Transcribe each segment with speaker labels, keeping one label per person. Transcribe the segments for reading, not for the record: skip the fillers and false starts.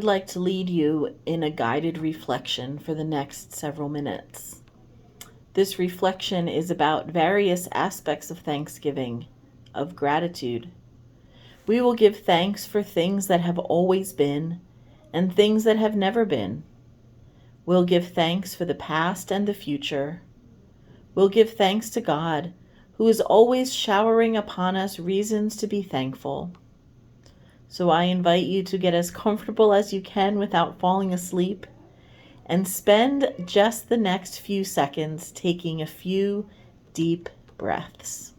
Speaker 1: like to lead you in a guided reflection for the next several minutes. This reflection is about various aspects of Thanksgiving, of gratitude. We will give thanks for things that have always been and things that have never been. We'll give thanks for the past and the future. We'll give thanks to God, who is always showering upon us reasons to be thankful. So I invite you to get as comfortable as you can without falling asleep and spend just the next few seconds taking a few deep breaths.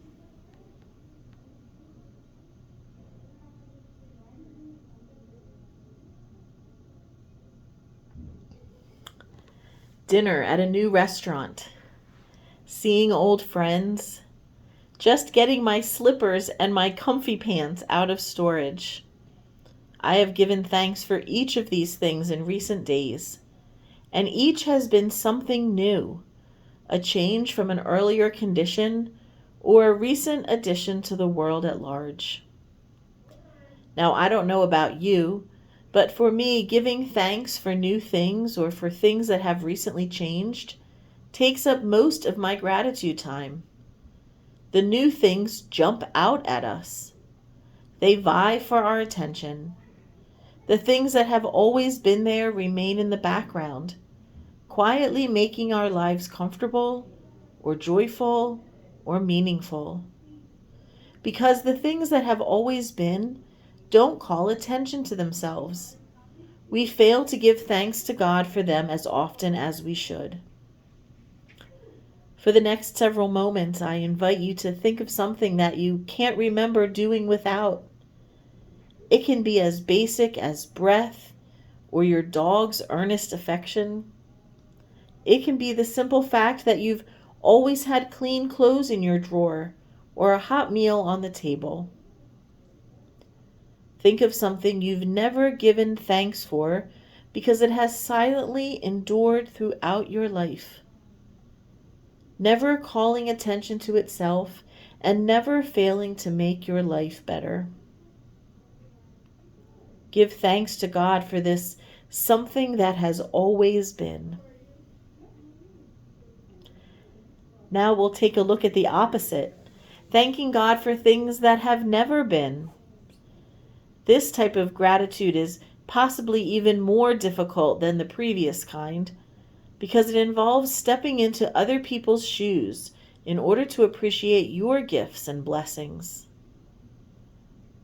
Speaker 1: Dinner at a new restaurant, seeing old friends, just getting my slippers and my comfy pants out of storage. I have given thanks for each of these things in recent days, and each has been something new, a change from an earlier condition or a recent addition to the world at large. Now, I don't know about you, but for me, giving thanks for new things or for things that have recently changed takes up most of my gratitude time. The new things jump out at us. They vie for our attention. The things that have always been there remain in the background, quietly making our lives comfortable or joyful or meaningful. Because the things that have always been don't call attention to themselves. We fail to give thanks to God for them as often as we should. For the next several moments, I invite you to think of something that you can't remember doing without. It can be as basic as breath or your dog's earnest affection. It can be the simple fact that you've always had clean clothes in your drawer or a hot meal on the table. Think of something you've never given thanks for because it has silently endured throughout your life, never calling attention to itself and never failing to make your life better. Give thanks to God for this something that has always been. Now we'll take a look at the opposite, thanking God for things that have never been. This type of gratitude is possibly even more difficult than the previous kind because it involves stepping into other people's shoes in order to appreciate your gifts and blessings.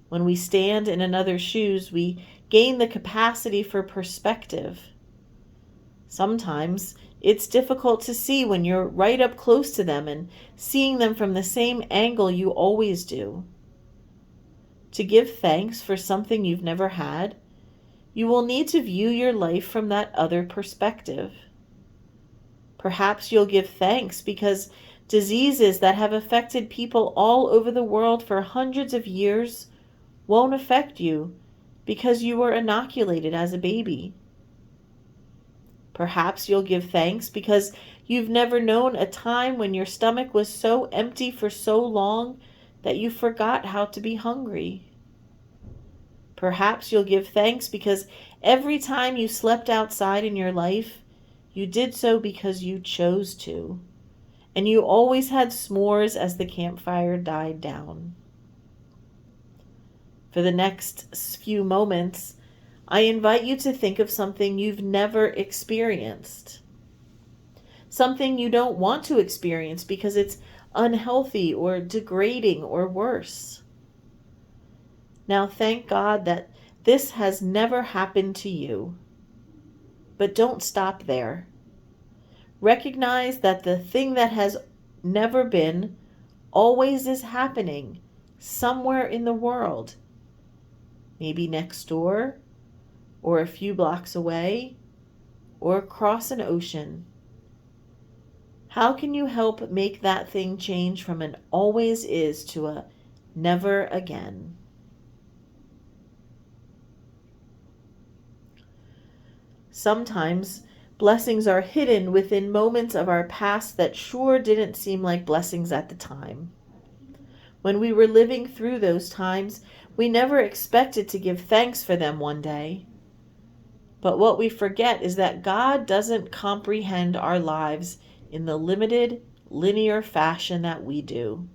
Speaker 1: When we stand in another's shoes, we gain the capacity for perspective. Sometimes it's difficult to see when you're right up close to them and seeing them from the same angle you always do. To give thanks for something you've never had, you will need to view your life from that other perspective. Perhaps you'll give thanks because diseases that have affected people all over the world for hundreds of years won't affect you because you were inoculated as a baby. Perhaps you'll give thanks because you've never known a time when your stomach was so empty for so long that you forgot how to be hungry. Perhaps you'll give thanks because every time you slept outside in your life, you did so because you chose to, and you always had s'mores as the campfire died down. For the next few moments, I invite you to think of something you've never experienced. Something you don't want to experience because it's unhealthy or degrading or worse. Now thank God that this has never happened to you. But don't stop there. Recognize that the thing that has never been always is happening somewhere in the world. Maybe next door, or a few blocks away, or across an ocean. How can you help make that thing change from an always is to a never again? Sometimes blessings are hidden within moments of our past that sure didn't seem like blessings at the time. When we were living through those times, we never expected to give thanks for them one day. But what we forget is that God doesn't comprehend our lives in the limited, linear fashion that we do.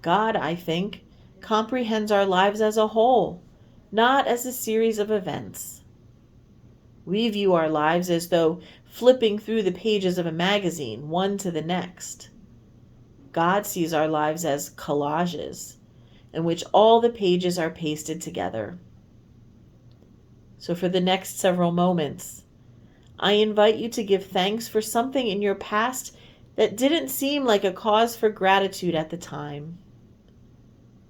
Speaker 1: God, I think, comprehends our lives as a whole, not as a series of events. We view our lives as though flipping through the pages of a magazine, one to the next. God sees our lives as collages, in which all the pages are pasted together. So for the next several moments, I invite you to give thanks for something in your past that didn't seem like a cause for gratitude at the time.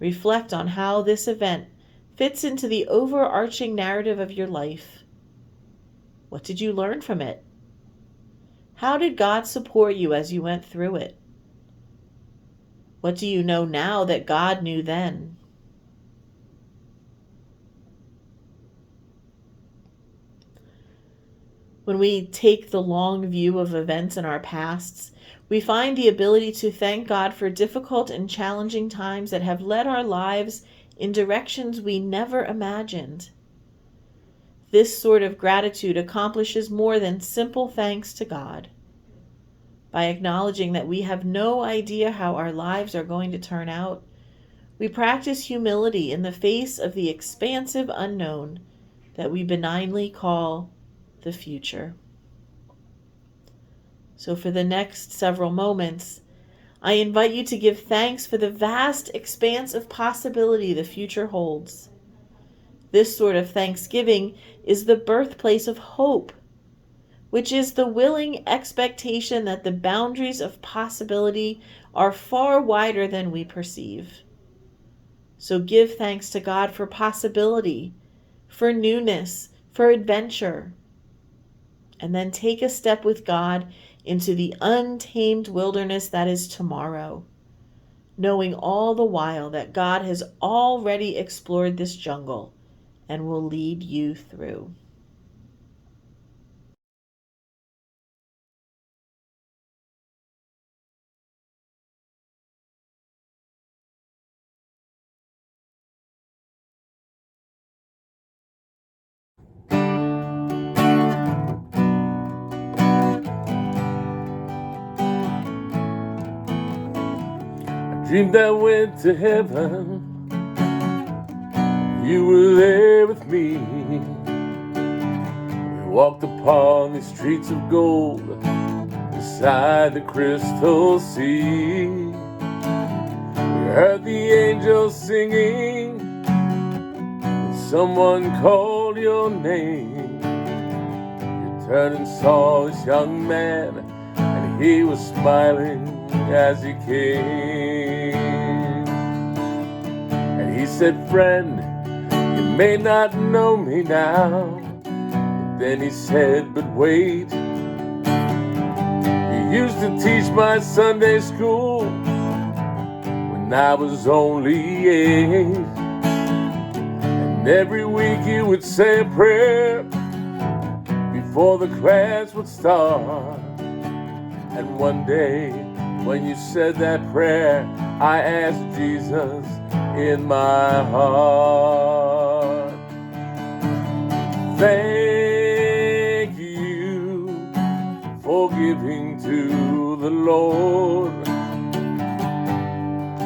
Speaker 1: Reflect on how this event fits into the overarching narrative of your life. What did you learn from it? How did God support you as you went through it? What do you know now that God knew then? When we take the long view of events in our pasts, we find the ability to thank God for difficult and challenging times that have led our lives in directions we never imagined. This sort of gratitude accomplishes more than simple thanks to God. By acknowledging that we have no idea how our lives are going to turn out, we practice humility in the face of the expansive unknown that we benignly call the future. So for the next several moments, I invite you to give thanks for the vast expanse of possibility the future holds. This sort of thanksgiving is the birthplace of hope, which is the willing expectation that the boundaries of possibility are far wider than we perceive. So give thanks to God for possibility, for newness, for adventure. And then take a step with God into the untamed wilderness that is tomorrow, knowing all the while that God has already explored this jungle and will lead you through.
Speaker 2: Dreamed I went to heaven, you were there with me. We walked upon the streets of gold, beside the crystal sea. We heard the angels singing, and someone called your name. You turned and saw this young man, and he was smiling as he came. And he said, friend, you may not know me now. But then he said, but wait, you used to teach my Sunday school when I was only 8. And every week you would say a prayer before the class would start. And one day when you said that prayer, I asked Jesus in my heart. Thank you for giving to the Lord.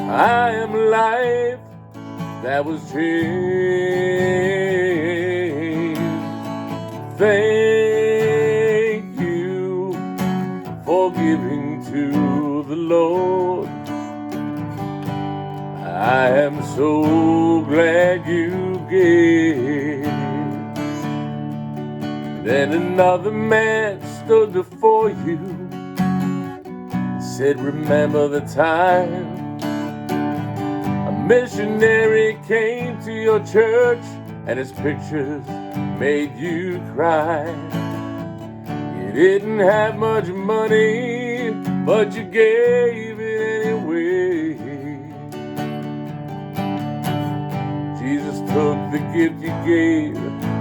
Speaker 2: I am life that was changed. Thank you for giving to the Lord. I am so glad you gave. Then another man stood before you and said, remember the time a missionary came to your church and his pictures made you cry. You didn't have much money, but you gave it anyway. Jesus took the gift you gave,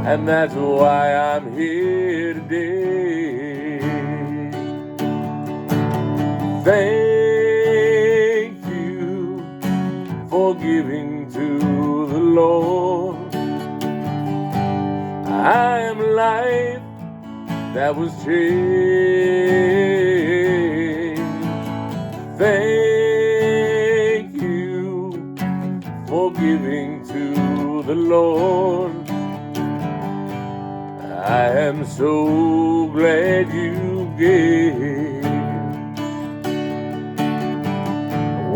Speaker 2: and that's why I'm here today. Thank you for giving to the Lord. I am life that was changed. Thank you for giving to the Lord. I am so glad you gave.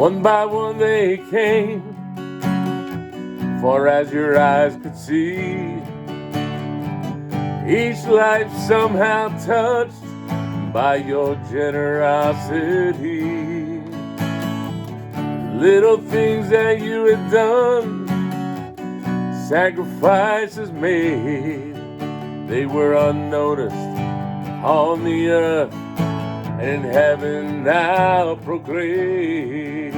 Speaker 2: One by one they came, for as your eyes could see, each life somehow touched by your generosity. Little things that you had done, sacrifices made, they were unnoticed on the earth and in heaven now proclaimed.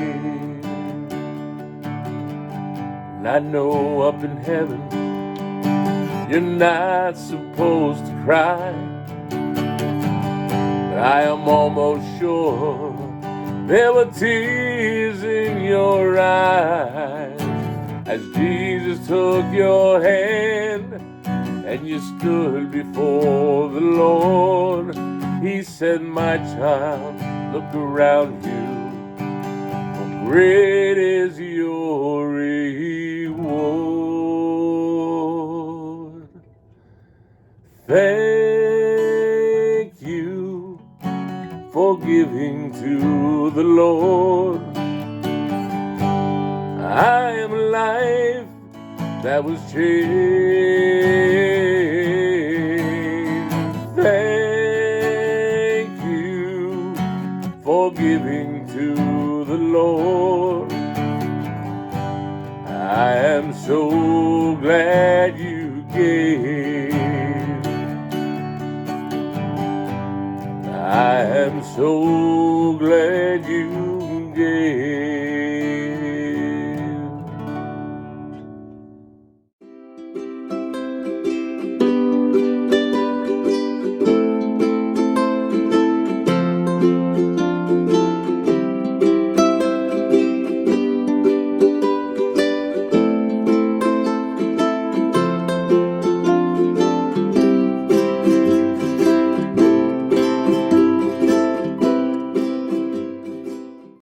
Speaker 2: And I know up in heaven you're not supposed to cry, but I am almost sure there were tears in your eyes as Jesus took your hand and you stood before the Lord. He said, my child, look around you, for great is your reward. Thank you for giving to the Lord. I am a life that was changed. Thank you for giving to the Lord. I am so glad you gave. I am so glad you